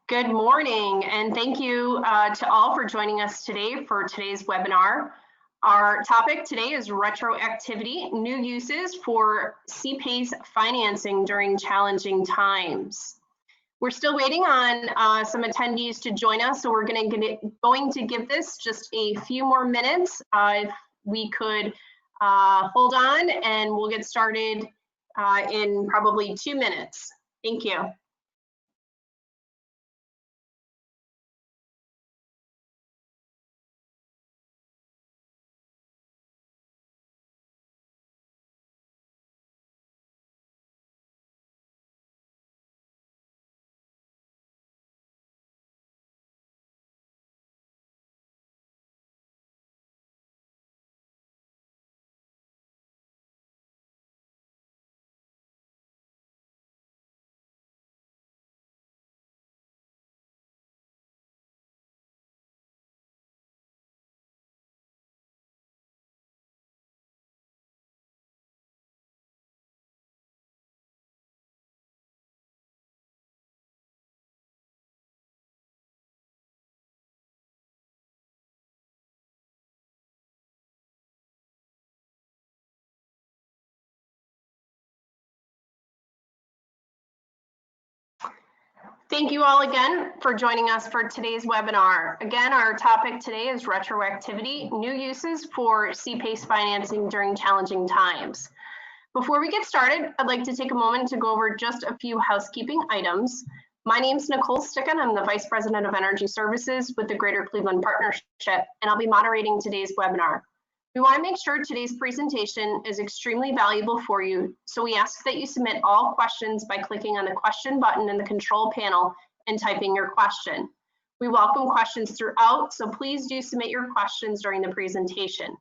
Good morning, and thank you to all for joining us today for today's webinar. Our topic today is retroactivity, new uses for PACE financing during challenging times. We're still waiting on some attendees to join us, so we're going to give this just a few more minutes. If we could hold on, and we'll get started in probably 2 minutes. Thank you. Thank you all again for joining us for today's webinar. Again, our topic today is retroactivity, new uses for PACE financing during challenging times. Before we get started, I'd like to take a moment to go over just a few housekeeping items. My name is Nicole Sticken. I'm the Vice President of Energy Services with the Greater Cleveland Partnership, and I'll be moderating today's webinar. We want to make sure today's presentation is extremely valuable for you, so we ask that you submit all questions by clicking on the question button in the control panel and typing your question. We welcome questions throughout, so please do submit your questions during the presentation.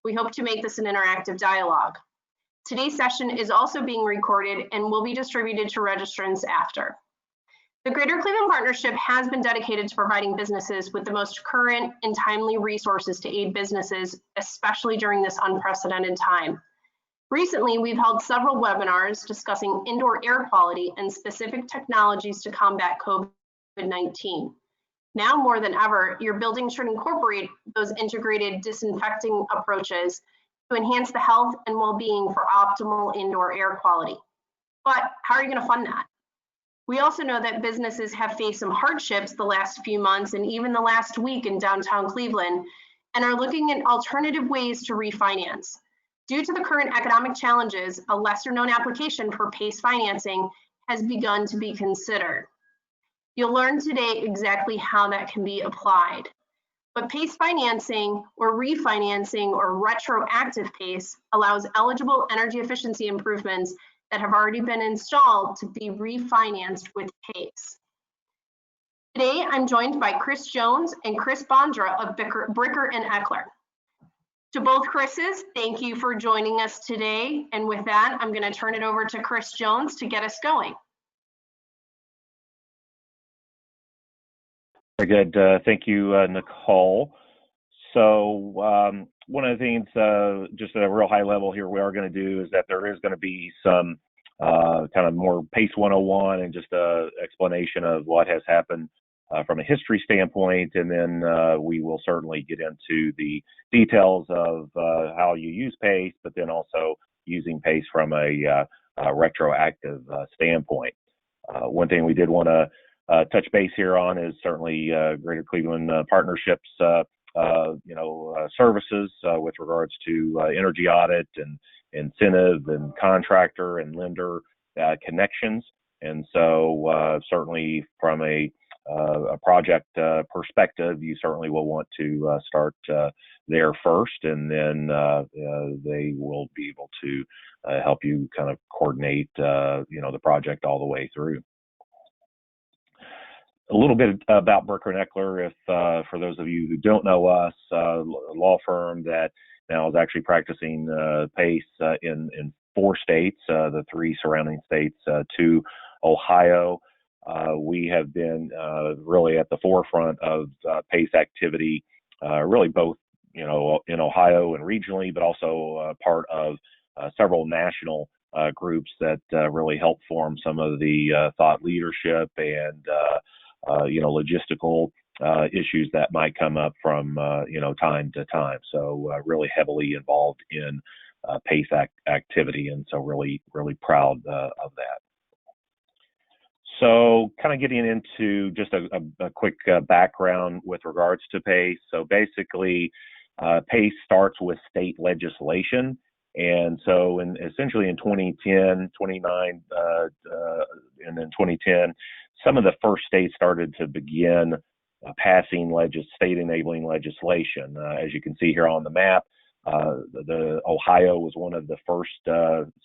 We hope to make this an interactive dialogue. Today's session is also being recorded and will be distributed to registrants after. The Greater Cleveland Partnership has been dedicated to providing businesses with the most current and timely resources to aid businesses, especially during this unprecedented time. Recently, we've held several webinars discussing indoor air quality and specific technologies to combat COVID-19. Now more than ever, your building should incorporate those integrated disinfecting approaches to enhance the health and well-being for optimal indoor air quality. But how are you going to fund that? We also know that businesses have faced some hardships the last few months and even the last week in downtown Cleveland, and are looking at alternative ways to refinance. Due to the current economic challenges, a lesser known application for PACE financing has begun to be considered. You'll learn today exactly how that can be applied. But PACE financing or refinancing or retroactive PACE allows eligible energy efficiency improvements that have already been installed to be refinanced with PACE. Today, I'm joined by Chris Jones and Chris Bondra of Bricker and Eckler. To both Chris's, thank you for joining us today. And with that, I'm going to turn it over to Chris Jones to get us going. Very good. Thank you, Nicole. So one of the things, just at a real high level here, we are going to do is that there is going to be some kind of more PACE 101 and just an explanation of what has happened from a history standpoint, and then we will certainly get into the details of how you use PACE, but then also using PACE from a retroactive standpoint. One thing we did want to touch base here on is certainly Greater Cleveland Partnerships services with regards to energy audit and incentive and contractor and lender connections. And so certainly from a project perspective, you certainly will want to start there first, and then they will be able to help you kind of coordinate the project all the way through. A little bit about Berkeley Necklace, for those of you who don't know us, a law firm that now is actually practicing PACE in 4 states, the 3 surrounding states to Ohio. We have been really at the forefront of PACE activity, really both in Ohio and regionally, but also part of several national groups that really help form some of the thought leadership and logistical issues that might come up from, time to time. So really heavily involved in PACE activity, and so really, really proud of that. So kind of getting into just a quick background with regards to PACE. So basically, PACE starts with state legislation. And so essentially in 2010, 29, and then 2010, some of the first states started to begin passing state enabling legislation. As you can see here on the map, the Ohio was one of the first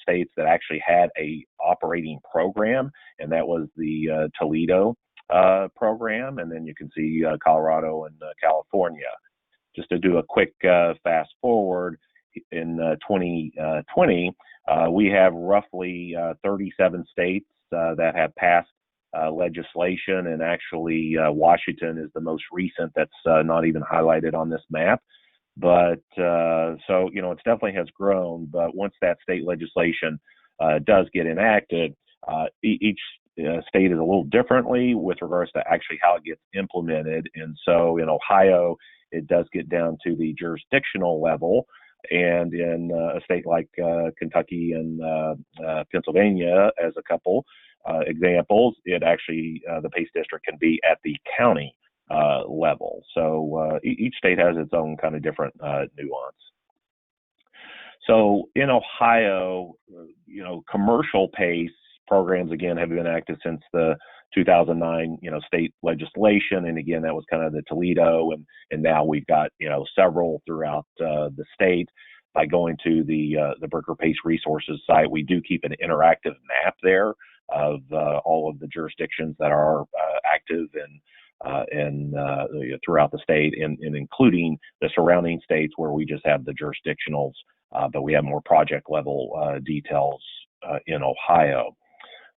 states that actually had a operating program, and that was the Toledo program. And then you can see Colorado and California. Just to do a quick fast forward, in 2020, we have roughly 37 states that have passed legislation, and actually Washington is the most recent that's not even highlighted on this map. But so, it definitely has grown. But once that state legislation does get enacted, each state is a little differently with regards to actually how it gets implemented. And so in Ohio, it does get down to the jurisdictional level. And in a state like Kentucky and Pennsylvania, as a couple examples, it actually, the PACE district can be at the county level. So each state has its own kind of different nuance. So in Ohio, commercial PACE programs, again, have been active since the 2009, state legislation. And again, that was kind of the Toledo, and now we've got, several throughout the state. By going to the Berkeley PACE resources site, we do keep an interactive map there of all of the jurisdictions that are active and throughout the state, and including the surrounding states where we just have the jurisdictionals, but we have more project level details in Ohio.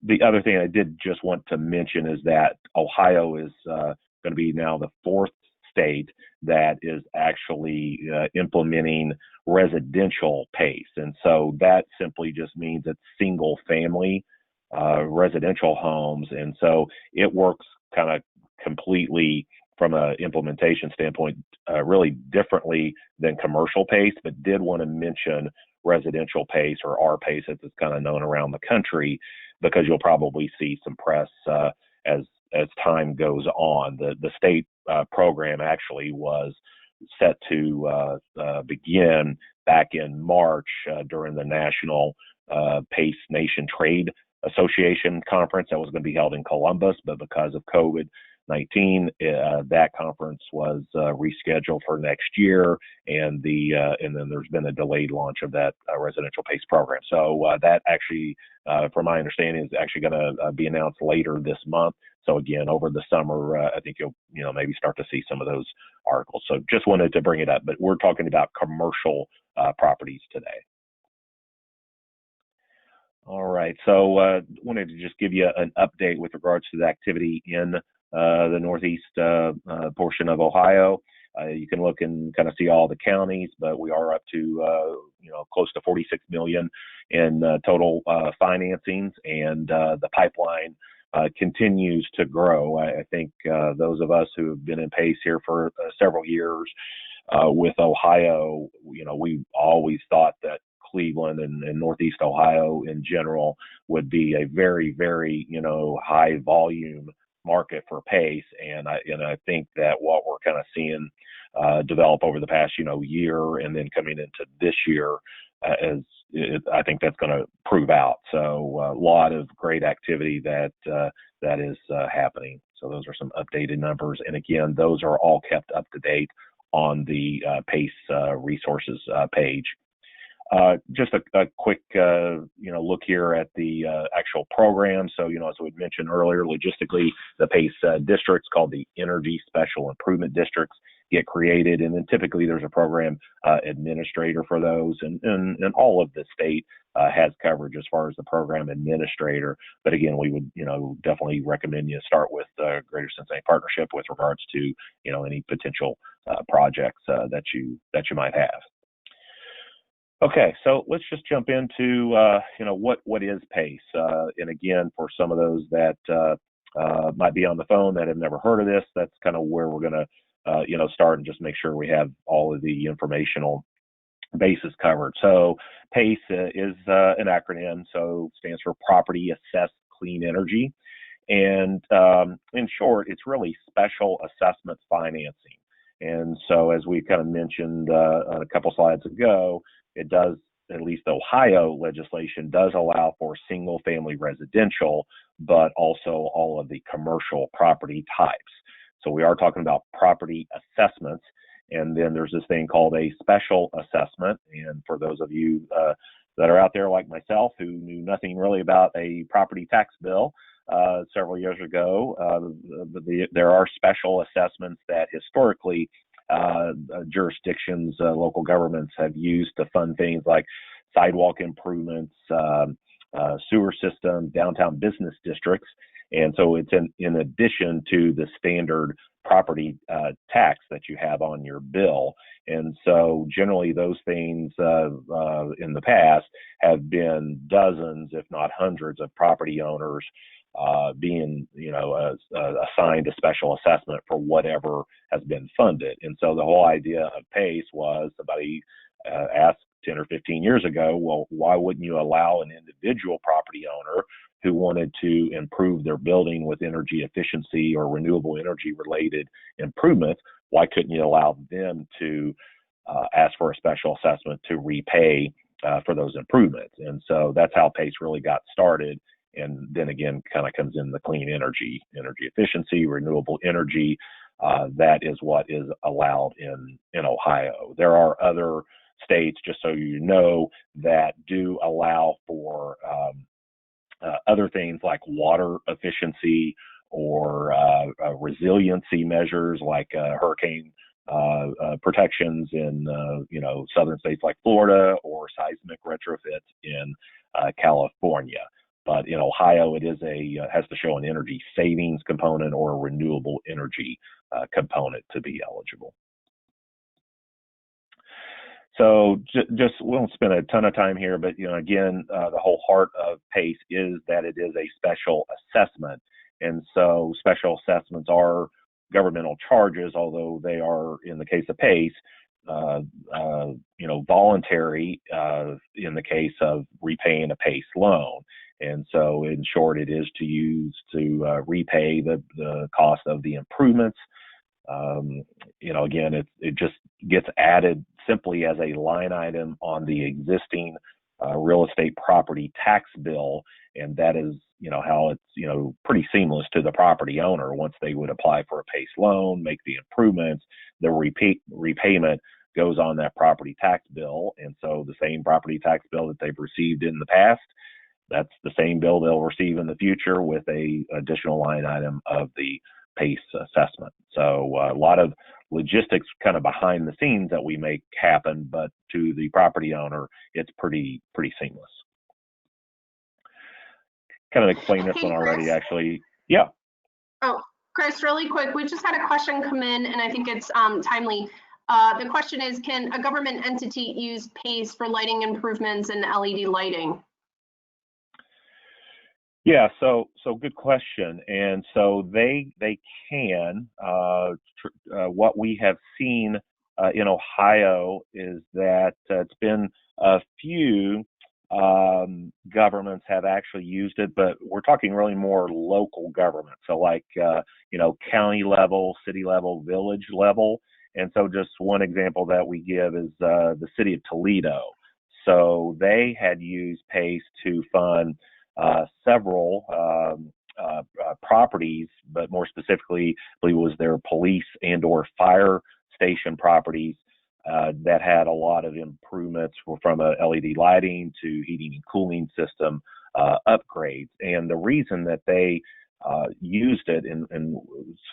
The other thing I did just want to mention is that Ohio is going to be now the fourth state that is actually implementing residential PACE. And so that simply just means it's single family residential homes. And so it works kind of completely from an implementation standpoint, really differently than commercial PACE, but did want to mention residential PACE, or R-PACE as it's kind of known around the country, because you'll probably see some press as time goes on. The state program actually was set to begin back in March during the National PACE Nation Trade Association conference that was going to be held in Columbus, but because of COVID-19, that conference was rescheduled for next year, and then there's been a delayed launch of that residential PACE program. So that actually, from my understanding, is actually going to be announced later this month. So again, over the summer, I think you'll maybe start to see some of those articles. So just wanted to bring it up, but we're talking about commercial properties today. All right, so wanted to just give you an update with regards to the activity in the northeast portion of Ohio. You can look and kind of see all the counties, but we are up to close to 46 million in total financings, and the pipeline continues to grow. I think those of us who have been in PACE here for several years with Ohio, we always thought that Cleveland and Northeast Ohio in general would be a very, very, high volume market for PACE. And I think that what we're kind of seeing develop over the past, year, and then coming into this year, I think that's going to prove out. So a lot of great activity that is happening. So those are some updated numbers. And again, those are all kept up to date on the PACE resources page. Just a quick, look here at the actual program. So, as we mentioned earlier, logistically, the PACE districts, called the Energy Special Improvement Districts, get created. And then typically there's a program administrator for those. And all of the state has coverage as far as the program administrator. But again, we would, definitely recommend you start with Greater Cincinnati Partnership with regards to, any potential projects that you might have. Okay, so let's just jump into, what is PACE? And again, for some of those that might be on the phone that have never heard of this, that's kind of where we're going to, start and just make sure we have all of the informational bases covered. So PACE is an acronym, so it stands for Property Assessed Clean Energy. And in short, it's really special assessment financing. And so as we kind of mentioned a couple slides ago, it does, at least Ohio legislation does allow for single family residential, but also all of the commercial property types. So we are talking about property assessments. And then there's this thing called a special assessment. And for those of you that are out there like myself who knew nothing really about a property tax bill several years ago, there are special assessments that historically jurisdictions, local governments have used to fund things like sidewalk improvements, sewer system, downtown business districts. And so it's in addition to the standard property tax that you have on your bill. And so generally those things in the past have been dozens, if not hundreds, of property owners being, assigned a special assessment for whatever has been funded. And so the whole idea of PACE was, somebody asked 10 or 15 years ago, well, why wouldn't you allow an individual property owner who wanted to improve their building with energy efficiency or renewable energy related improvements? Why couldn't you allow them to ask for a special assessment to repay for those improvements? And so that's how PACE really got started. And then again, kind of comes in the clean energy efficiency, renewable energy. That is what is allowed in Ohio. There are other states, just so you know, that do allow for other things like water efficiency or resiliency measures like hurricane protections in southern states like Florida, or seismic retrofits in California. But in Ohio, it is has to show an energy savings component or a renewable energy component to be eligible. So just we won't spend a ton of time here, but again, the whole heart of PACE is that it is a special assessment, and so special assessments are governmental charges, although they are, in the case of PACE, voluntary in the case of repaying a PACE loan. And so, in short, it is to use to repay the cost of the improvements. Again, it just gets added simply as a line item on the existing real estate property tax bill, and that is how it's pretty seamless to the property owner. Once they would apply for a PACE loan, make the improvements, the repayment goes on that property tax bill. And so the same property tax bill that they've received in the past, that's the same bill they'll receive in the future with a additional line item of the PACE assessment. So a lot of logistics kind of behind the scenes that we make happen, but to the property owner, it's pretty seamless. Kind of explained this one already, actually. Yeah. Oh, Chris, really quick, we just had a question come in, and I think it's timely. The question is, can a government entity use PACE for lighting improvements and LED lighting? Yeah, so good question. And so they can. What we have seen in Ohio is that it's been a few governments have actually used it, but we're talking really more local government. So like county level, city level, village level. And so just one example that we give is the city of Toledo. So they had used PACE to fund several properties, but more specifically, I believe it was their police and or fire station properties that had a lot of improvements from LED lighting to heating and cooling system upgrades. And the reason that they used it, and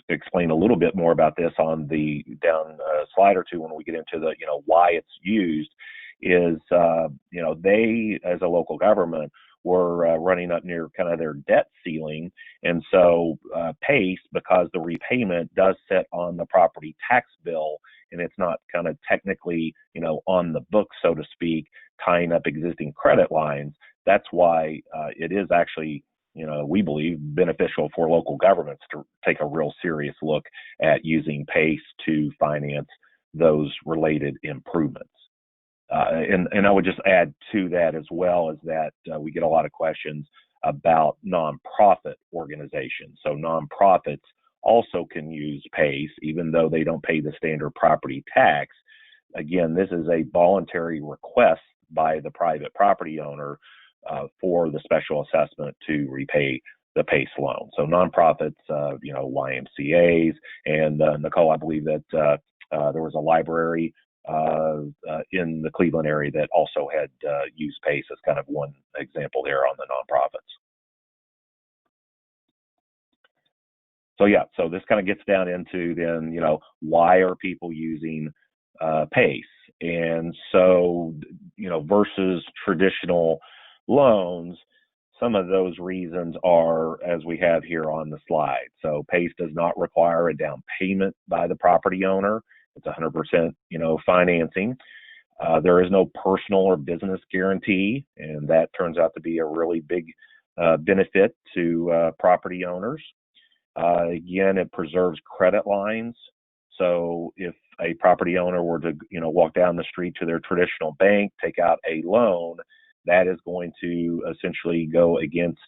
explain a little bit more about this on the down slide or two when we get into the why it's used, is they, as a local government, were running up near kind of their debt ceiling. And so PACE, because the repayment does sit on the property tax bill, and it's not kind of technically, on the book, so to speak, tying up existing credit lines, that's why it is actually we believe beneficial for local governments to take a real serious look at using PACE to finance those related improvements. And I would just add to that as well is that we get a lot of questions about nonprofit organizations. So nonprofits also can use PACE, even though they don't pay the standard property tax. Again, this is a voluntary request by the private property owner for the special assessment to repay the PACE loan. So nonprofits, YMCAs, and Nicole, I believe that there was a library in the Cleveland area that also had used PACE as kind of one example there on the nonprofits. So yeah, so this kind of gets down into then, why are people using PACE? And so, versus traditional loans, some of those reasons are, as we have here on the slide. So PACE does not require a down payment by the property owner. It's 100%, financing. There is no personal or business guarantee, and that turns out to be a really big benefit to property owners. Again, it preserves credit lines. So if a property owner were to, walk down the street to their traditional bank, take out a loan, that is going to essentially go against,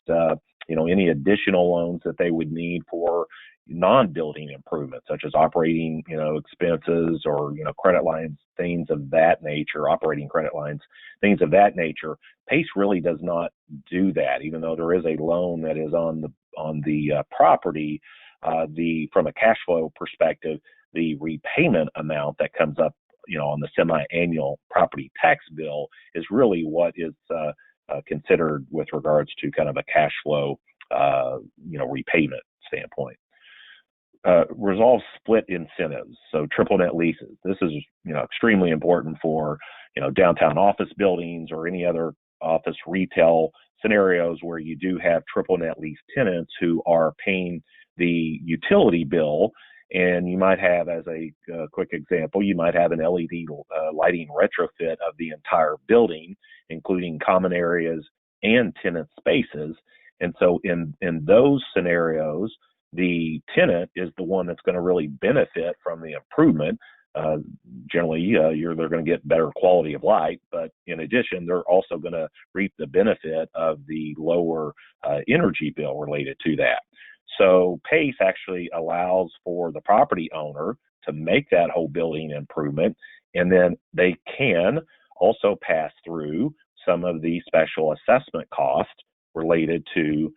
any additional loans that they would need for non-building improvements, such as operating, expenses or, credit lines, things of that nature, operating credit lines, things of that nature. PACE really does not do that, even though there is a loan that is on the property. From a cash flow perspective, the repayment amount that comes up, on the semi-annual property tax bill is really what is considered with regards to kind of a cash flow, repayment standpoint. Resolve split incentives, so triple net leases. This is, extremely important for, downtown office buildings or any other office retail scenarios where you do have triple net lease tenants who are paying the utility bill. And you might have, as a quick example, you might have an LED lighting retrofit of the entire building, including common areas and tenant spaces. And so in those scenarios, the tenant is the one that's going to really benefit from the improvement. Generally, they're going to get better quality of light, but in addition, they're also going to reap the benefit of the lower energy bill related to that. So PACE actually allows for the property owner to make that whole building improvement, and then they can also pass through some of the special assessment costs related to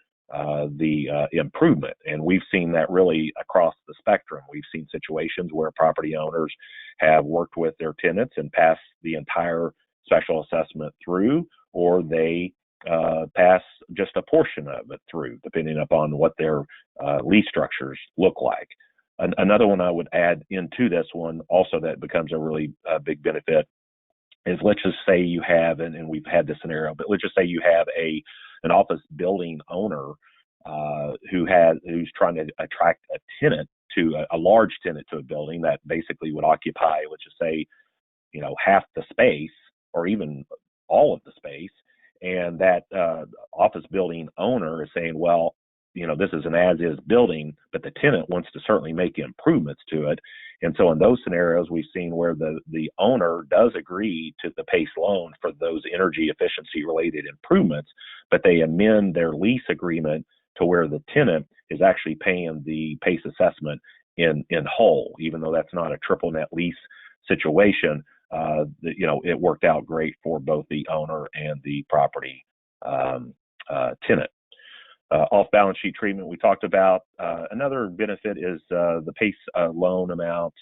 the improvement. And we've seen that really across the spectrum. We've seen situations where property owners have worked with their tenants and passed the entire special assessment through, or they pass just a portion of it through, depending upon what their lease structures look like. Another one I would add into this one also that becomes a really big benefit is, let's just say you have, and we've had this scenario, but let's just say you have an office building owner who's trying to attract a tenant a large tenant to a building that basically would occupy, let's just say, half the space or even all of the space. And that office building owner is saying, well, this is an as-is building, but the tenant wants to certainly make improvements to it. And so in those scenarios, we've seen where the owner does agree to the PACE loan for those energy efficiency related improvements, but they amend their lease agreement to where the tenant is actually paying the PACE assessment in whole, even though that's not a triple net lease situation. It worked out great for both the owner and the property tenant. Off-balance sheet treatment we talked about. Another benefit is the PACE loan amount,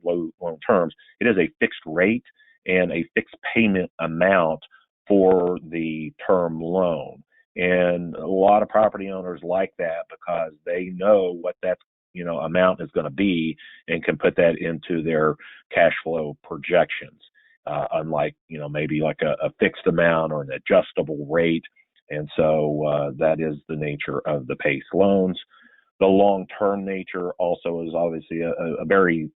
low loan terms. It is a fixed rate and a fixed payment amount for the term loan. And a lot of property owners like that because they know what that amount is going to be and can put that into their cash flow projections. Unlike, maybe like a fixed amount or an adjustable rate. And so that is the nature of the PACE loans. The long-term nature also is obviously a very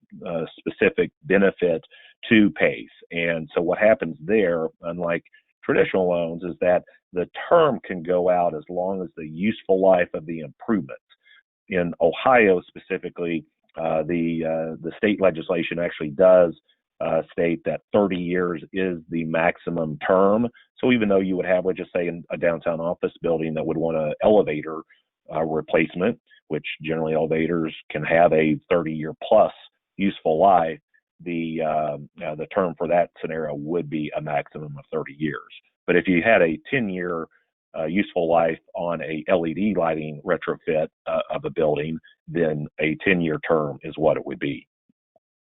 specific benefit to PACE. And so what happens there, unlike traditional loans, is that the term can go out as long as the useful life of the improvements. In Ohio specifically, the state legislation actually does state that 30 years is the maximum term. So even though you would have, let's just say, a downtown office building that would want an elevator replacement, which generally elevators can have a 30-year plus useful life, the term for that scenario would be a maximum of 30 years. But if you had a 10-year useful life on a LED lighting retrofit of a building, then a 10-year term is what it would be.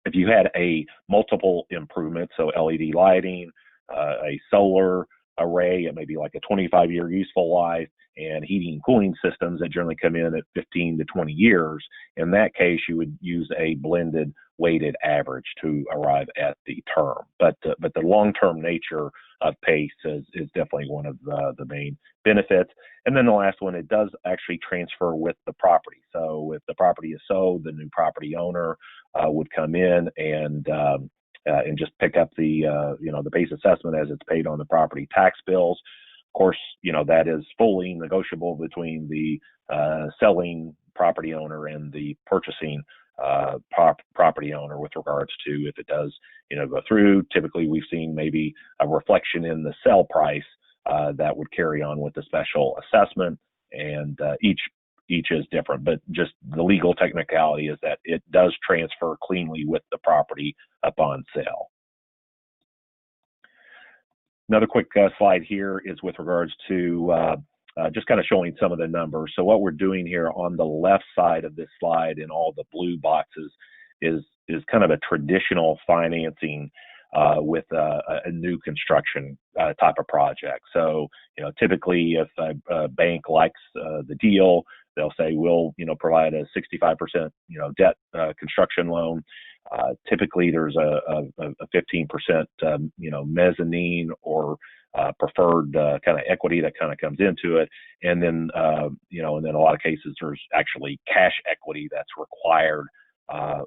If you had a multiple improvement, so LED lighting, a solar array, it may be like a 25-year useful life, and heating and cooling systems that generally come in at 15 to 20 years. In that case, you would use a blended weighted average to arrive at the term. But the long-term nature of PACE is definitely one of the main benefits. And then the last one, it does actually transfer with the property. So if the property is sold, the new property owner would come in and just pick up the the PACE assessment as it's paid on the property tax bills. Of course, that is fully negotiable between the selling property owner and the purchasing property owner with regards to if it does, go through. Typically, we've seen maybe a reflection in the sell price that would carry on with the special assessment, and each is different. But just the legal technicality is that it does transfer cleanly with the property upon sale. Another quick slide here is with regards to just kind of showing some of the numbers. So what we're doing here on the left side of this slide in all the blue boxes is kind of a traditional financing with a new construction type of project. So, typically if a bank likes the deal, they'll say, we'll, provide a 65%, debt construction loan. Typically there's a 15%, mezzanine or preferred kind of equity that kind of comes into it. And then, and then a lot of cases, there's actually cash equity that's required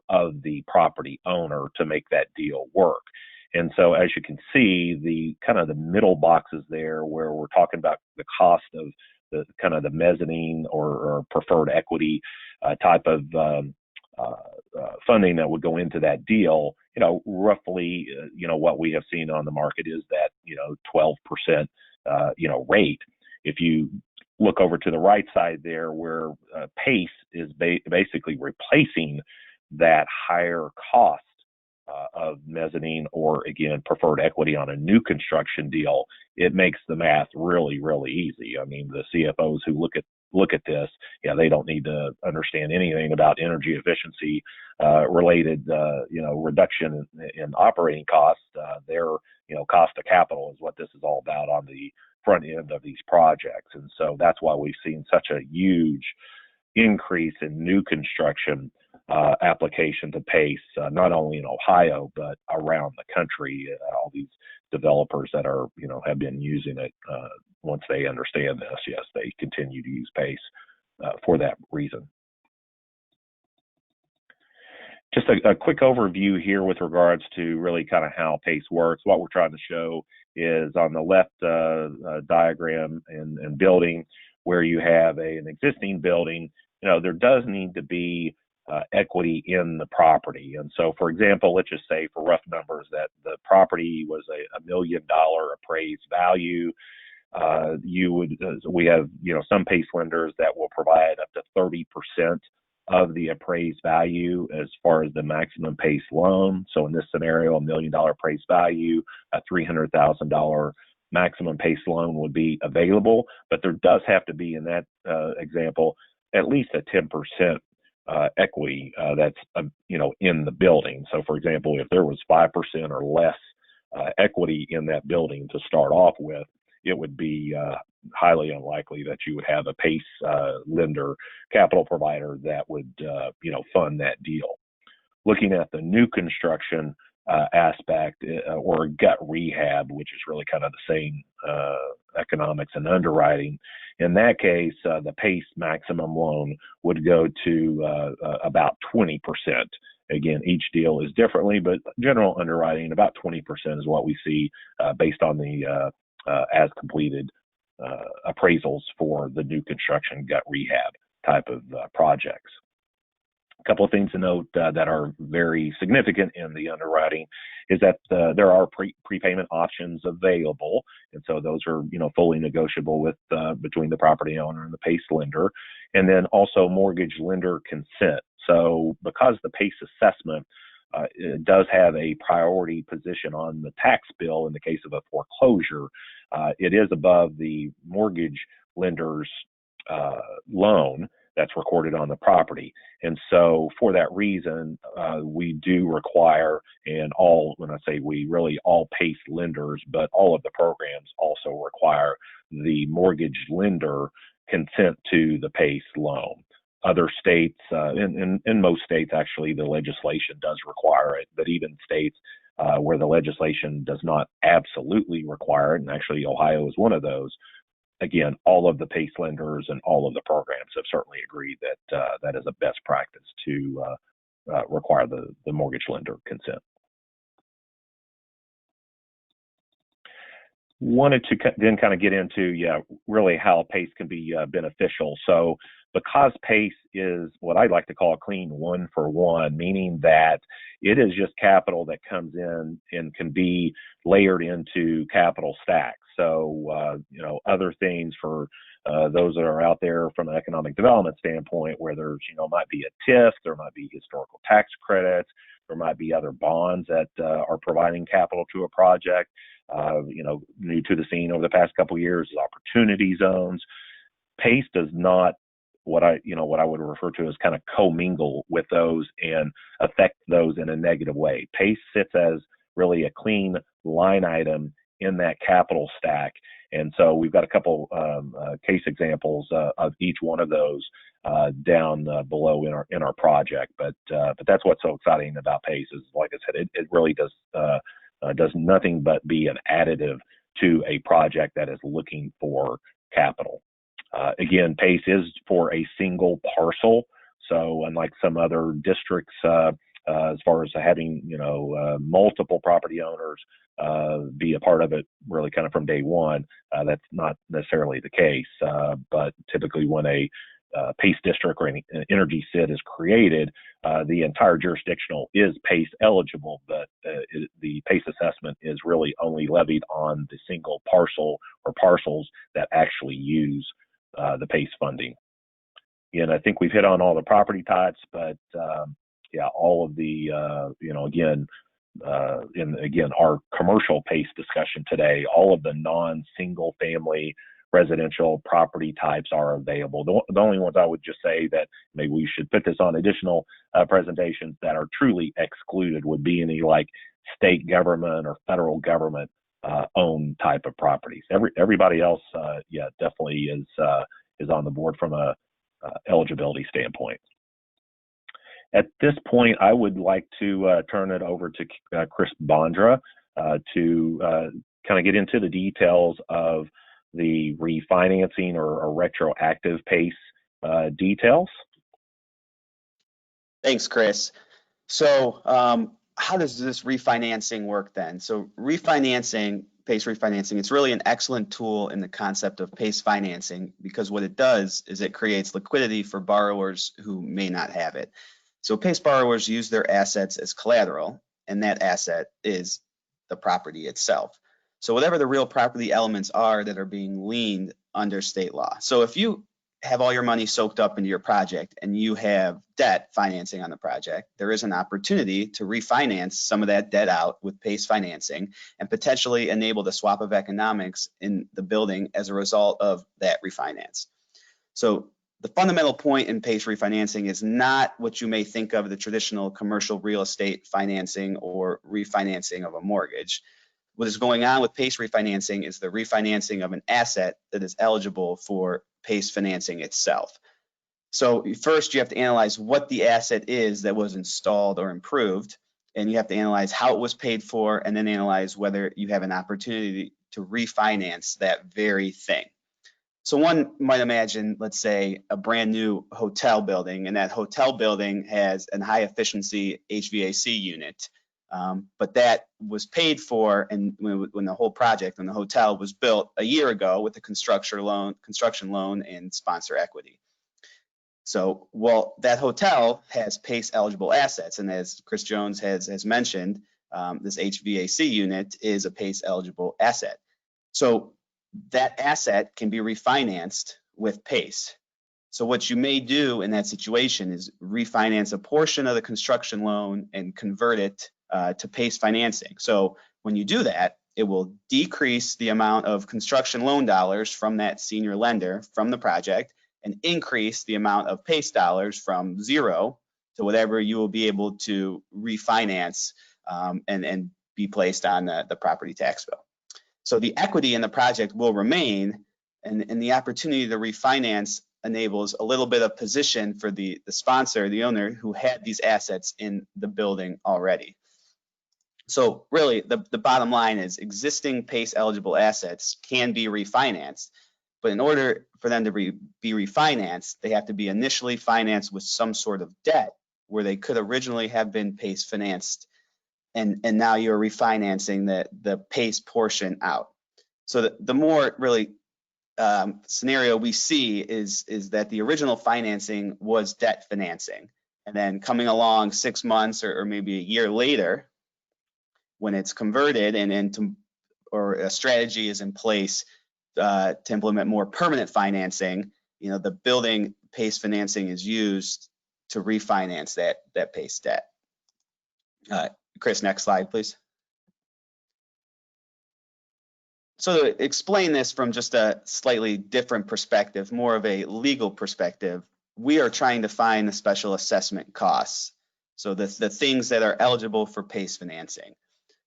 of the property owner to make that deal work. And so as you can see, the kind of the middle boxes there where we're talking about the cost of the kind of the mezzanine or preferred equity type of funding that would go into that deal, roughly, what we have seen on the market is that, 12%, rate. If you look over to the right side there where PACE is basically replacing that higher cost of mezzanine or, again, preferred equity on a new construction deal, it makes the math really, really easy. I mean, the CFOs who look at this, they don't need to understand anything about energy efficiency related, reduction in operating costs. Their, cost of capital is what this is all about on the front end of these projects. And so that's why we've seen such a huge increase in new construction application to PACE, not only in Ohio, but around the country. All these developers that are, have been using it, once they understand this, yes, they continue to use PACE for that reason. Just a quick overview here with regards to really kind of how PACE works. What we're trying to show is on the left diagram and building where you have an existing building, there does need to be equity in the property. And so, for example, let's just say for rough numbers that the property was a $1 million appraised value. We have, some PACE lenders that will provide up to 30% of the appraised value as far as the maximum PACE loan. So in this scenario, $1 million appraised value, a $300,000 maximum PACE loan would be available, but there does have to be in that example at least a 10% equity that's in the building. So for example, if there was 5% or less equity in that building to start off with, it would be highly unlikely that you would have a PACE lender, capital provider that would fund that deal. Looking at the new construction aspect or gut rehab, which is really kind of the same economics and underwriting. In that case, the PACE maximum loan would go to about 20%. Again, each deal is differently, but general underwriting, about 20% is what we see based on the as completed appraisals for the new construction gut rehab type of projects. A couple of things to note that are very significant in the underwriting is that there are prepayment options available, and so those are fully negotiable with between the property owner and the PACE lender, and then also mortgage lender consent. So because the PACE assessment it does have a priority position on the tax bill in the case of a foreclosure, it is above the mortgage lender's loan that's recorded on the property. And so for that reason, we do require, and when I say we, really all PACE lenders, but all of the programs also require the mortgage lender consent to the PACE loan. Other states, in most states actually, the legislation does require it, but even states where the legislation does not absolutely require it, and actually Ohio is one of those, again, all of the PACE lenders and all of the programs have certainly agreed that that is a best practice to require the mortgage lender consent. Wanted to then kind of get into, really how PACE can be beneficial. So because PACE is what I'd like to call a clean one-for-one, meaning that it is just capital that comes in and can be layered into capital stacks. So, other things for those that are out there from an economic development standpoint, where there's, might be a TIF, there might be historical tax credits, there might be other bonds that are providing capital to a project. New to the scene over the past couple of years is opportunity zones. PACE does not what I would refer to as kind of commingle with those and affect those in a negative way. PACE sits as really a clean line item in that capital stack. And so we've got a couple case examples of each one of those down below in our project. But that's what's so exciting about PACE is, like I said, it really does nothing but be an additive to a project that is looking for capital. Again, PACE is for a single parcel. So unlike some other districts, as far as having, multiple property owners be a part of it really kind of from day one, that's not necessarily the case. But typically when a PACE district or an energy SID is created, the entire jurisdictional is PACE eligible, but the PACE assessment is really only levied on the single parcel or parcels that actually use the PACE funding. And I think we've hit on all the property types, but all of the, again, our commercial PACE discussion today, all of the non-single family residential property types are available. The only ones I would just say that maybe we should put this on additional presentations that are truly excluded would be any like state government or federal government owned type of properties. Everybody else, definitely is on the board from a eligibility standpoint. At this point, I would like to turn it over to Chris Bondra to kind of get into the details of the refinancing or retroactive PACE details. Thanks, Chris. So how does this refinancing work then? So refinancing, PACE refinancing, it's really an excellent tool in the concept of PACE financing because what it does is it creates liquidity for borrowers who may not have it. So PACE borrowers use their assets as collateral, and that asset is the property itself. So whatever the real property elements are that are being liened under state law. So if you have all your money soaked up into your project and you have debt financing on the project, there is an opportunity to refinance some of that debt out with PACE financing and potentially enable the swap of economics in the building as a result of that refinance. So the fundamental point in PACE refinancing is not what you may think of the traditional commercial real estate financing or refinancing of a mortgage. What is going on with PACE refinancing is the refinancing of an asset that is eligible for PACE financing itself. So first you have to analyze what the asset is that was installed or improved, and you have to analyze how it was paid for, and then analyze whether you have an opportunity to refinance that very thing. So one might imagine, let's say, a brand new hotel building, and that hotel building has a high efficiency HVAC unit. But that was paid for, and when the whole project, when the hotel was built a year ago with the construction loan and sponsor equity. So, well, that hotel has PACE eligible assets, and as Chris Jones has mentioned, this HVAC unit is a PACE eligible asset. So that asset can be refinanced with PACE. So what you may do in that situation is refinance a portion of the construction loan and convert it to PACE financing. So when you do that, it will decrease the amount of construction loan dollars from that senior lender from the project and increase the amount of PACE dollars from zero to whatever you will be able to refinance and be placed on the property tax bill. So the equity in the project will remain, and the opportunity to refinance enables a little bit of position for the sponsor, the owner, who had these assets in the building already. So really, the bottom line is existing PACE eligible assets can be refinanced, but in order for them to be refinanced, they have to be initially financed with some sort of debt where they could originally have been PACE financed, and now you're refinancing the PACE portion out. So the more really scenario we see is that the original financing was debt financing, and then coming along 6 months or maybe a year later, when it's converted or a strategy is in place to implement more permanent financing, the building PACE financing is used to refinance that PACE debt. Chris, next slide, please. So to explain this from just a slightly different perspective, more of a legal perspective, we are trying to find the special assessment costs. So the things that are eligible for PACE financing.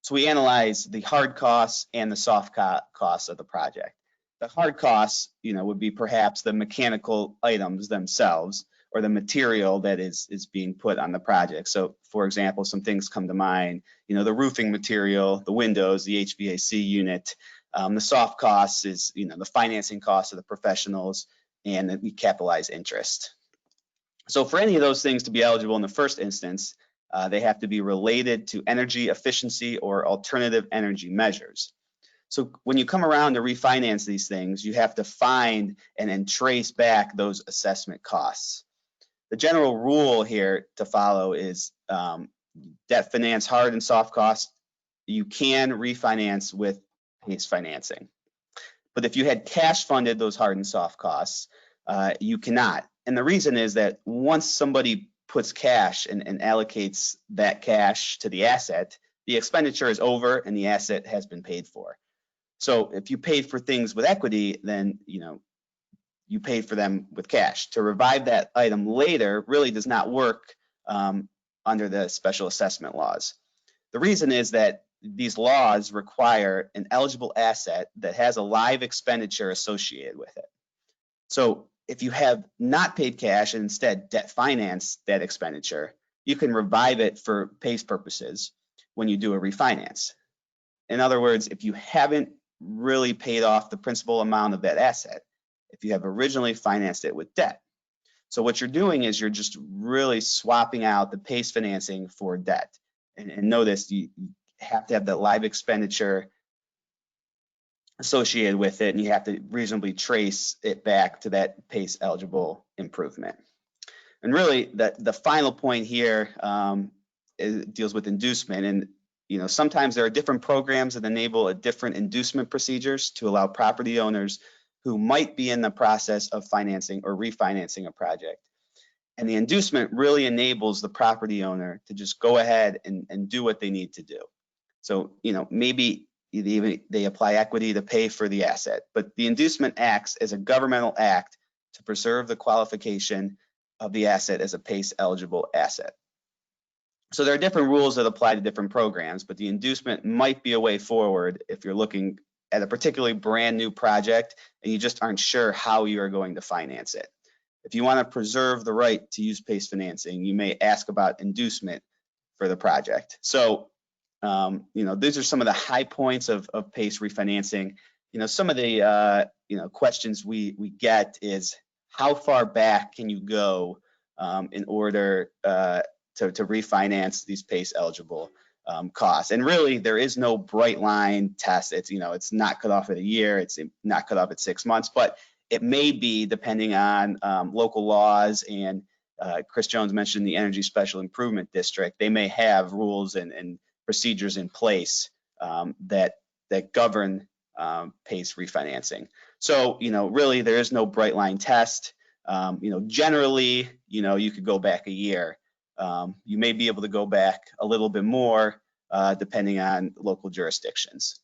So we analyze the hard costs and the soft costs of the project. The hard costs, would be perhaps the mechanical items themselves or the material that is being put on the project. So for example, some things come to mind, the roofing material, the windows, the HVAC unit. The soft costs is, the financing costs of the professionals and the capitalized interest. So for any of those things to be eligible in the first instance, they have to be related to energy efficiency or alternative energy measures. So when you come around to refinance these things, you have to find and then trace back those assessment costs. The general rule here to follow is debt finance hard and soft costs. You can refinance with PACE financing. But if you had cash funded those hard and soft costs, you cannot. And the reason is that once somebody puts cash and allocates that cash to the asset, the expenditure is over and the asset has been paid for. So if you paid for things with equity, then you paid for them with cash. To revive that item later really does not work under the special assessment laws. The reason is that these laws require an eligible asset that has a live expenditure associated with it. So if you have not paid cash and instead debt finance that expenditure, you can revive it for PACE purposes when you do a refinance. In other words, if you haven't really paid off the principal amount of that asset, if you have originally financed it with debt. So what you're doing is you're just really swapping out the PACE financing for debt. And notice you have to have that live expenditure associated with it, and you have to reasonably trace it back to that PACE eligible improvement. And really, the final point here deals with inducement. And sometimes there are different programs that enable a different inducement procedures to allow property owners who might be in the process of financing or refinancing a project. And the inducement really enables the property owner to just go ahead and do what they need to do. So, maybe they apply equity to pay for the asset, but the inducement acts as a governmental act to preserve the qualification of the asset as a PACE eligible asset. So there are different rules that apply to different programs, but the inducement might be a way forward if you're looking at a particularly brand new project and you just aren't sure how you are going to finance it. If you want to preserve the right to use PACE financing, you may ask about inducement for the project. So, these are some of the high points of PACE refinancing. Some of the questions we get is how far back can you go in order to refinance these PACE eligible costs. And really, there is no bright line test. It's, it's not cut off at a year, it's not cut off at 6 months, but it may be depending on local laws. And Chris Jones mentioned the Energy Special Improvement District. They may have rules and procedures in place that govern PACE refinancing. So, really, there is no bright line test. Generally, you could go back a year. You may be able to go back a little bit more depending on local jurisdictions.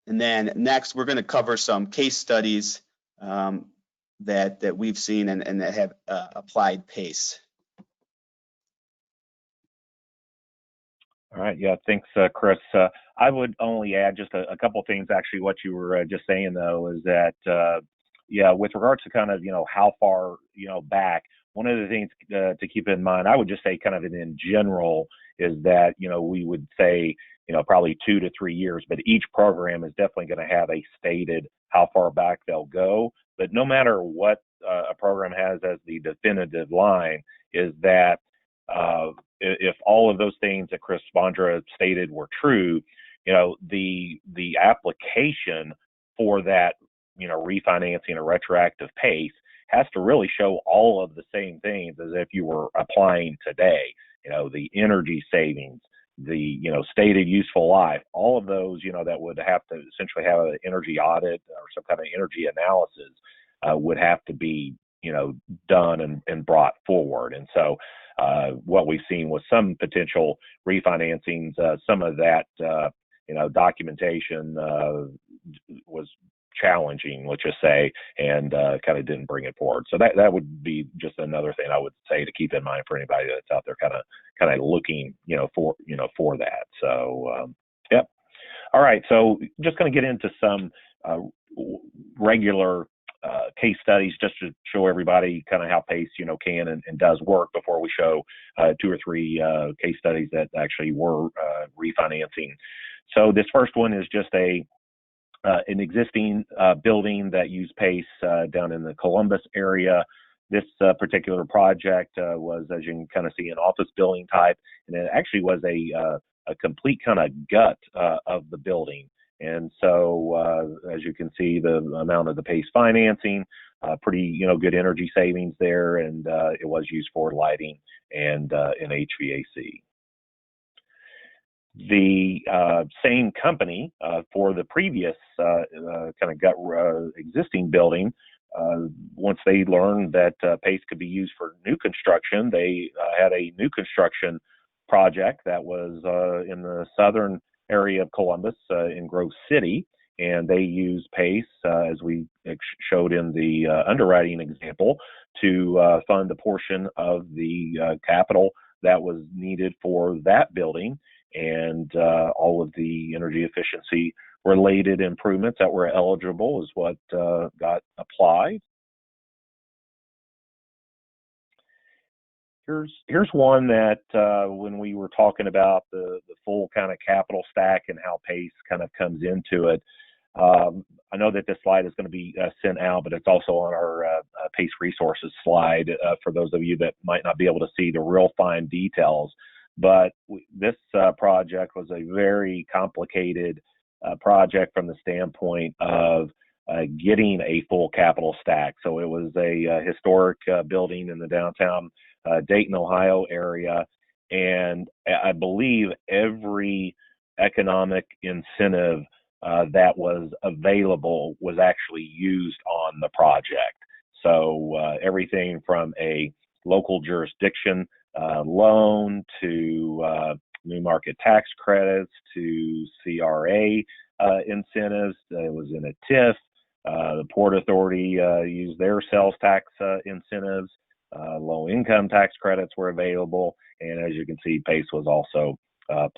And then next, we're going to cover some case studies that we've seen and that have applied PACE. All right. Yeah. Thanks, Chris. I would only add just a couple things. Actually, what you were just saying though is that yeah, with regards to kind of how far back. One of the things to keep in mind, I would just say kind of in general, is that we would say probably 2 to 3 years, but each program is definitely going to have a stated how far back they'll go. But no matter what a program has as the definitive line, is that if all of those things that Chris Bondra stated were true, the application for that refinancing a retroactive PACE has to really show all of the same things as if you were applying today. The energy savings, the stated useful life, all of those that would have to essentially have an energy audit or some kind of energy analysis would have to be done and brought forward. And so what we've seen with some potential refinancings, some of that documentation was challenging, let's just say, and kind of didn't bring it forward. So that would be just another thing I would say to keep in mind for anybody that's out there kind of looking for that. So yep. All right, so just going to get into some regular case studies just to show everybody kind of how PACE can and does work before we show 2 or 3 case studies that actually were refinancing. So this first one is just an existing building that used PACE down in the Columbus area. This particular project was, as you can kind of see, an office building type, and it actually was a complete kind of gut of the building. And so, as you can see, the amount of the PACE financing, pretty good energy savings there, and it was used for lighting and in HVAC. The same company for the previous kind of gut existing building, once they learned that PACE could be used for new construction, they had a new construction project that was in the southern area of Columbus in Grove City, and they used PACE, as we showed in the underwriting example, to fund a portion of the capital that was needed for that building, and all of the energy efficiency related improvements that were eligible is what got applied. Here's one that when we were talking about the full kind of capital stack and how PACE kind of comes into it, I know that this slide is going to be sent out, but it's also on our PACE resources slide for those of you that might not be able to see the real fine details. But this project was a very complicated project from the standpoint of getting a full capital stack. So it was a historic building in the downtown Dayton, Ohio area, and I believe every economic incentive that was available was actually used on the project. So everything from a local jurisdiction loan to new market tax credits to CRA incentives. It was in a TIF. The Port Authority used their sales tax incentives. Low income tax credits were available, and as you can see, PACE was also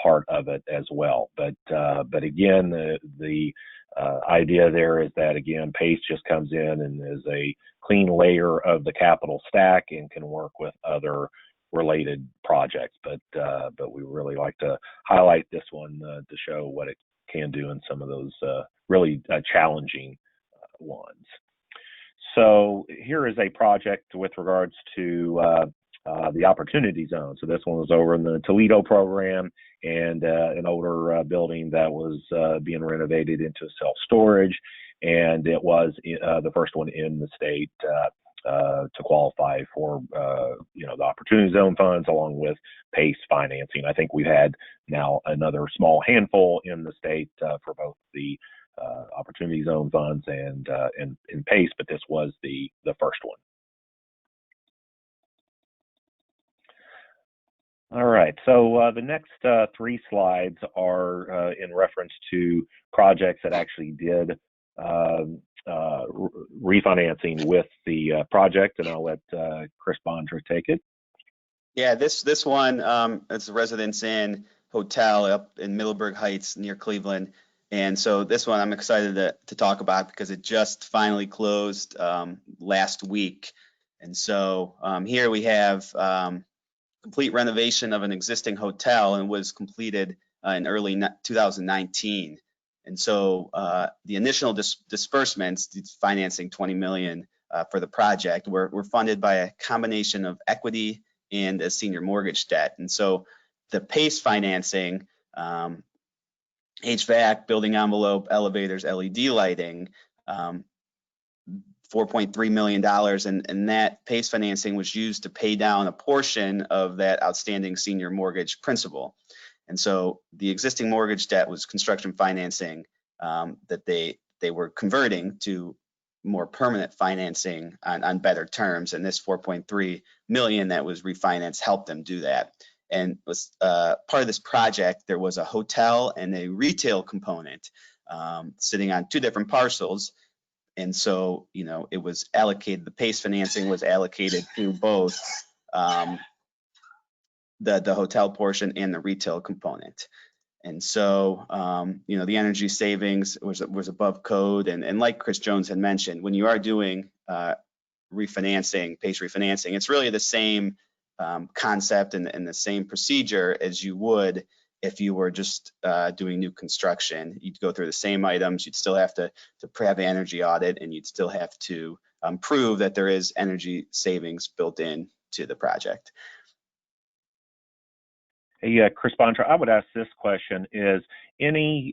part of it as well. But again, the idea there is that again, PACE just comes in and is a clean layer of the capital stack and can work with other related projects. But we really like to highlight this one to show what it can do in some of those really challenging ones. So here is a project with regards to the Opportunity Zone. So this one was over in the Toledo program, and an older building that was being renovated into self-storage, and it was the first one in the state to qualify for the Opportunity Zone funds along with PACE financing. I think we've had now another small handful in the state for both the Opportunity Zone funds and PACE, but this was the first one. All right, so the next 3 slides are in reference to projects that actually did refinancing with the project, and I'll let Chris Bondra take it. Yeah, this one it's a Residence Inn hotel up in Middleburg Heights near Cleveland. And so this one I'm excited to talk about because it just finally closed last week. And so here we have complete renovation of an existing hotel, and was completed in early 2019. And so the initial disbursements, financing $20 million for the project, were funded by a combination of equity and a senior mortgage debt. And so the PACE financing, HVAC, building envelope, elevators, LED lighting, $4.3 million, and that PACE financing was used to pay down a portion of that outstanding senior mortgage principal. And so the existing mortgage debt was construction financing that they were converting to more permanent financing on better terms, and this $4.3 million that was refinanced helped them do that. And was part of this project, there was a hotel and a retail component sitting on 2 different parcels. And so, it was allocated, the PACE financing was allocated to both the hotel portion and the retail component. And so, the energy savings was above code. And like Chris Jones had mentioned, when you are doing refinancing, PACE refinancing, it's really the same concept and the same procedure as you would if you were just doing new construction. You'd go through the same items. You'd still have to have an energy audit, and you'd still have to prove that there is energy savings built in to the project. Hey, Chris Bondra, I would ask this question: is any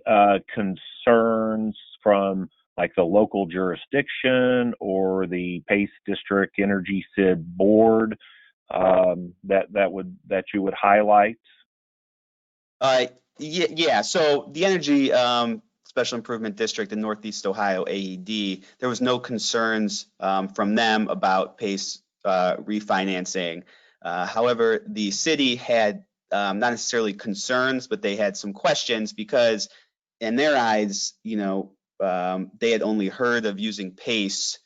concerns from like the local jurisdiction or the PACE District Energy SID Board that you would highlight? Yeah. So the Energy Special Improvement District in Northeast Ohio, AED, there was no concerns from them about PACE refinancing. However, the city had not necessarily concerns, but they had some questions because in their eyes, they had only heard of using PACE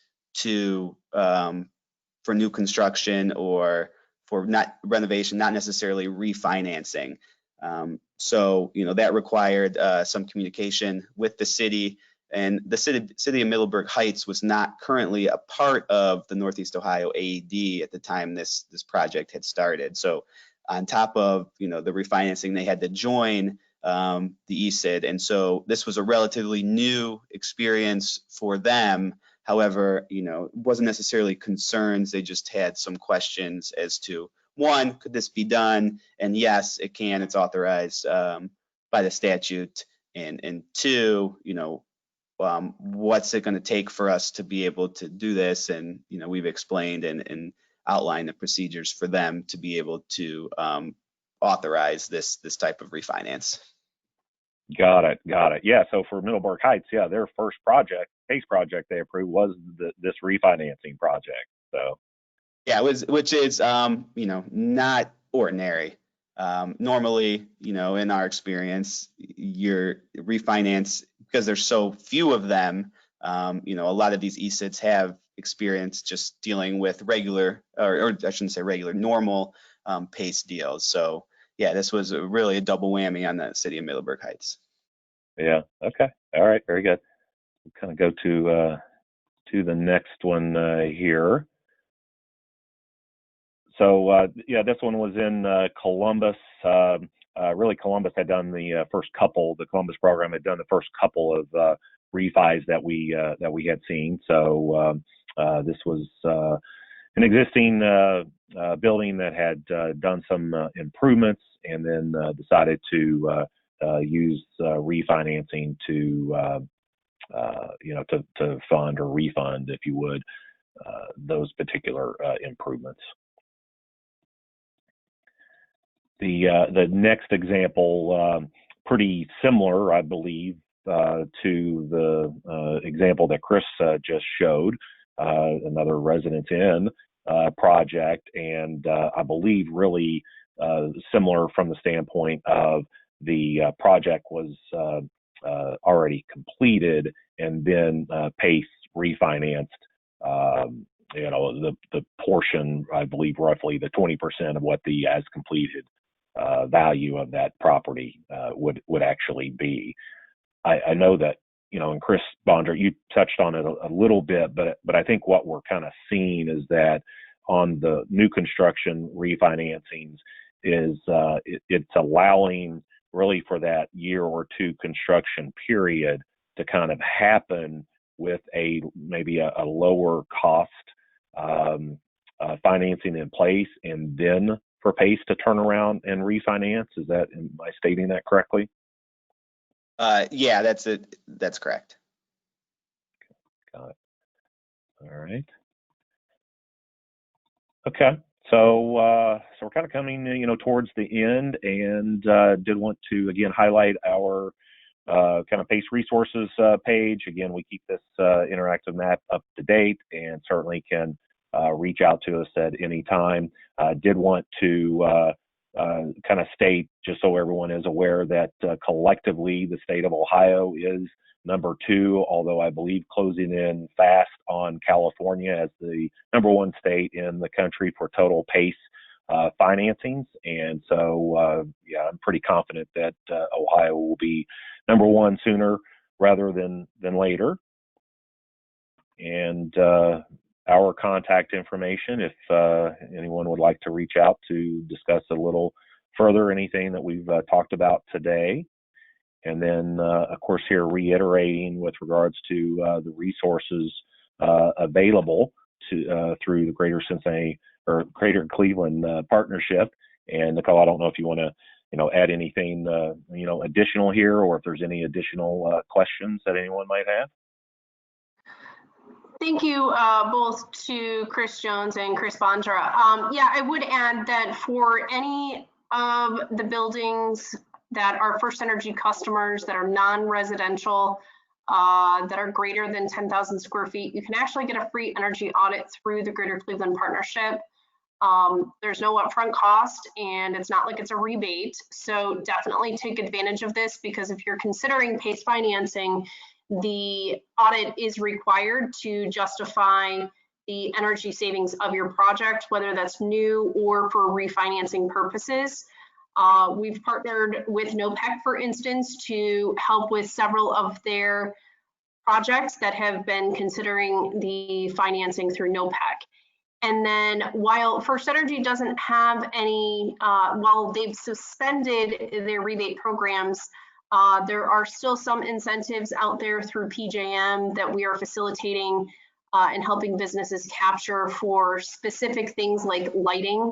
for new construction or for not renovation, not necessarily refinancing. So, that required some communication with the city, and the city of Middleburg Heights was not currently a part of the Northeast Ohio AED at the time this project had started. So on top of, the refinancing, they had to join the ESID. And so this was a relatively new experience for them. However, it wasn't necessarily concerns. They just had some questions as to, one, could this be done? And yes, it can. It's authorized by the statute. And two, what's it going to take for us to be able to do this? And, we've explained and outlined the procedures for them to be able to authorize this type of refinance. Got it. Yeah. So for Middleburg Heights, yeah, their first project, PACE project they approved was this refinancing project. So. Yeah, which is not ordinary. Normally, in our experience, your refinance, because there's so few of them, a lot of these ESIDs have experience just dealing with regular, or I shouldn't say regular, normal PACE deals. So yeah, this was really a double whammy on the city of Middleburg Heights. Yeah. Okay. All right. Very good. We'll kind of go to the next one here. So yeah, this one was in Columbus. Really, Columbus had done the first couple. The Columbus program had done the first couple of refis that we had seen. So this was an existing building that had done some improvements, and then decided to use refinancing to to fund or refund, if you would, those particular improvements. The next example, pretty similar, I believe, to the example that Chris just showed, another Residence Inn project, and I believe really similar from the standpoint of the project was already completed, and then PACE refinanced the portion, I believe roughly the 20% of what the as completed value of that property would actually be. I know that, and Chris Bondra, you touched on it a little bit, but I think what we're kind of seeing is that on the new construction refinancings is it's allowing really for that year or two construction period to kind of happen with maybe a lower cost financing in place, and then for PACE to turn around and refinance. Am I stating that correctly? Yeah, that's it. That's correct. Got it. All right. Okay. So we're kind of coming, towards the end, and did want to again highlight our kind of PACE resources page. Again, we keep this interactive map up to date, and certainly can reach out to us at any time. Did want to kind of state, just so everyone is aware, that collectively the state of Ohio is number 2, although I believe closing in fast on California as the number 1 state in the country for total PACE financings. And so, yeah, I'm pretty confident that Ohio will be number 1 sooner rather than later. And our contact information, if anyone would like to reach out to discuss a little further anything that we've talked about today. And then, of course, here reiterating with regards to the resources available through the Greater Cincinnati or Greater Cleveland partnership. And Nicole, I don't know if you want to, add anything, additional here, or if there's any additional questions that anyone might have. Thank you both to Chris Jones and Chris Bondra. Yeah, I would add that for any of the buildings that are First Energy customers that are non-residential, that are greater than 10,000 square feet, you can actually get a free energy audit through the Greater Cleveland Partnership. There's no upfront cost, and it's not like it's a rebate. So definitely take advantage of this, because if you're considering PACE financing, the audit is required to justify the energy savings of your project, whether that's new or for refinancing purposes. We've partnered with NOPEC, for instance, to help with several of their projects that have been considering the financing through NOPEC. And then while First Energy doesn't have any, while they've suspended their rebate programs, there are still some incentives out there through PJM that we are facilitating and helping businesses capture for specific things like lighting.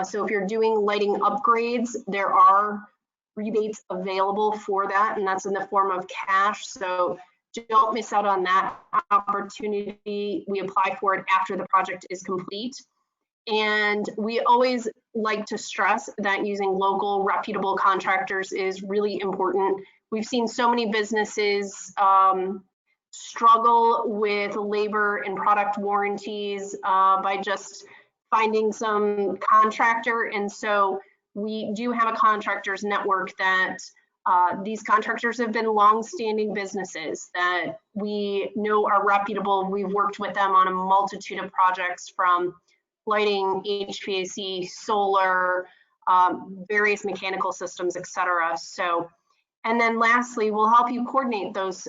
So if you're doing lighting upgrades, there are rebates available for that, and that's in the form of cash. So don't miss out on that opportunity. We apply for it after the project is complete. And we always like to stress that using local reputable contractors is really important. We've seen so many businesses struggle with labor and product warranties by just finding some contractor. And so we do have a contractors network that these contractors have been long-standing businesses that we know are reputable. We've worked with them on a multitude of projects, from lighting, HVAC, solar, various mechanical systems, etc. So, and then lastly, we'll help you coordinate those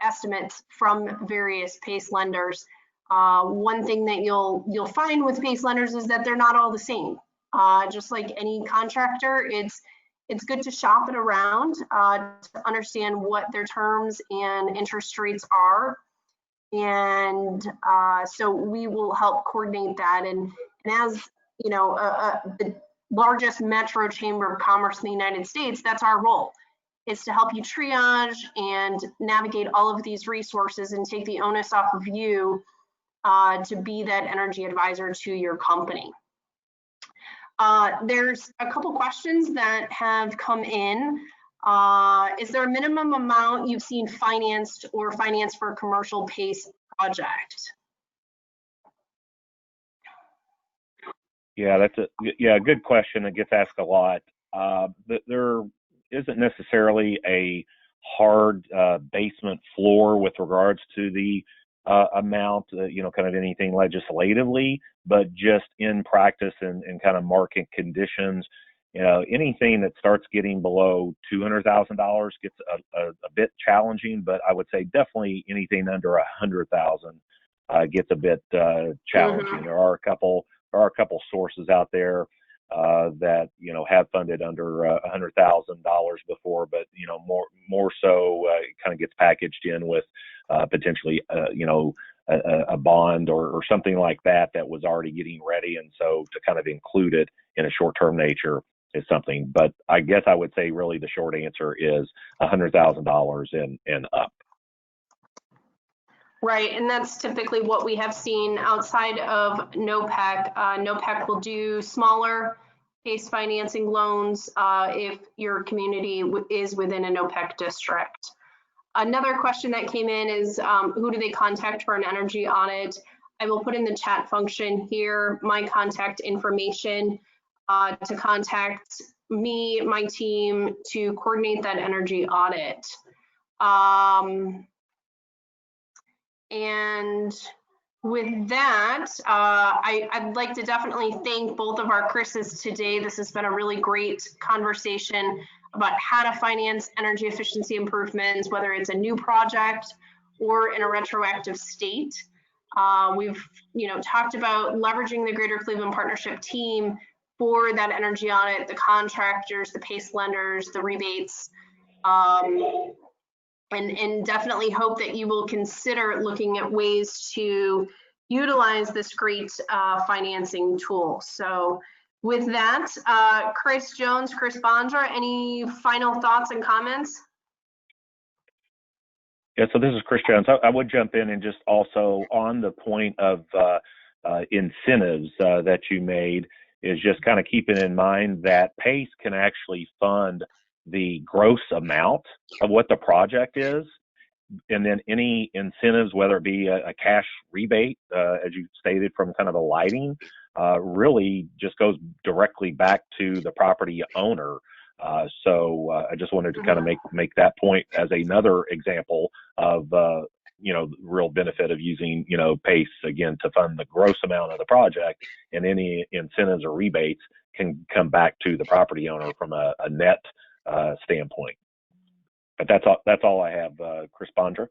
estimates from various PACE lenders. One thing that you'll find with PACE lenders is that they're not all the same. Just like any contractor, it's good to shop it around to understand what their terms and interest rates are. And so we will help coordinate that. And as you know, the largest metro chamber of commerce in the United States, that's our role, is to help you triage and navigate all of these resources and take the onus off of you to be that energy advisor to your company. There's a couple questions that have come in. Is there a minimum amount you've seen financed or financed for a commercial PACE project? Yeah, that's a good question. It gets asked a lot. There isn't necessarily a hard basement floor with regards to the amount, kind of anything legislatively, but just in practice and kind of market conditions, anything that starts getting below $200,000 gets a bit challenging. But I would say definitely anything under $100,000 gets a bit challenging. Mm-hmm. There are a couple sources out there that have funded under $100,000 before, but more so it kind of gets packaged in with potentially a bond or something like that was already getting ready, and so to kind of include it in a short-term nature is something. But I guess I would say really the short answer is $100,000 and up. Right, and that's typically what we have seen outside of NOPEC. NOPEC will do smaller PACE financing loans if your community is within a NOPEC district. Another question that came in is who do they contact for an energy audit? I will put in the chat function here my contact information to contact me, my team, to coordinate that energy audit. And with that, I'd like to definitely thank both of our Chris's today. This has been a really great conversation about how to finance energy efficiency improvements, whether it's a new project or in a retroactive state. We've talked about leveraging the Greater Cleveland Partnership team for that energy audit, the contractors, the PACE lenders, the rebates, and definitely hope that you will consider looking at ways to utilize this great financing tool. So with that, Chris Jones, Chris Bondra, any final thoughts and comments? Yeah, so this is Chris Jones. I would jump in and just also on the point of incentives that you made is just kind of keeping in mind that PACE can actually fund the gross amount of what the project is, and then any incentives, whether it be a cash rebate, as you stated, from kind of the lighting, really just goes directly back to the property owner. So I just wanted to kind of make that point as another example of real benefit of using PACE again to fund the gross amount of the project, and any incentives or rebates can come back to the property owner from a net standpoint. But that's all I have, Chris Bondra.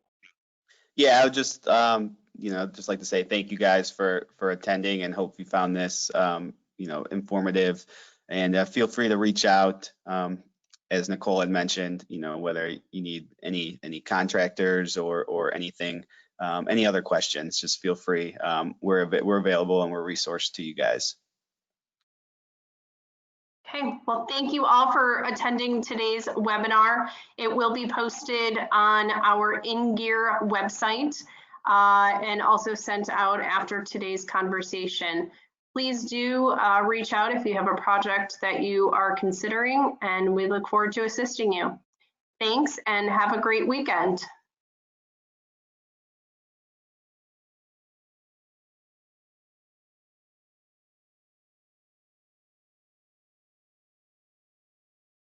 Yeah, I would just just like to say thank you guys for attending, and hope you found this informative. And feel free to reach out, as Nicole had mentioned, whether you need any contractors or anything, any other questions, just feel free. We're available and we're resourced to you guys. Okay, well, thank you all for attending today's webinar. It will be posted on our InGear website and also sent out after today's conversation. Please do reach out if you have a project that you are considering, and we look forward to assisting you. Thanks, and have a great weekend.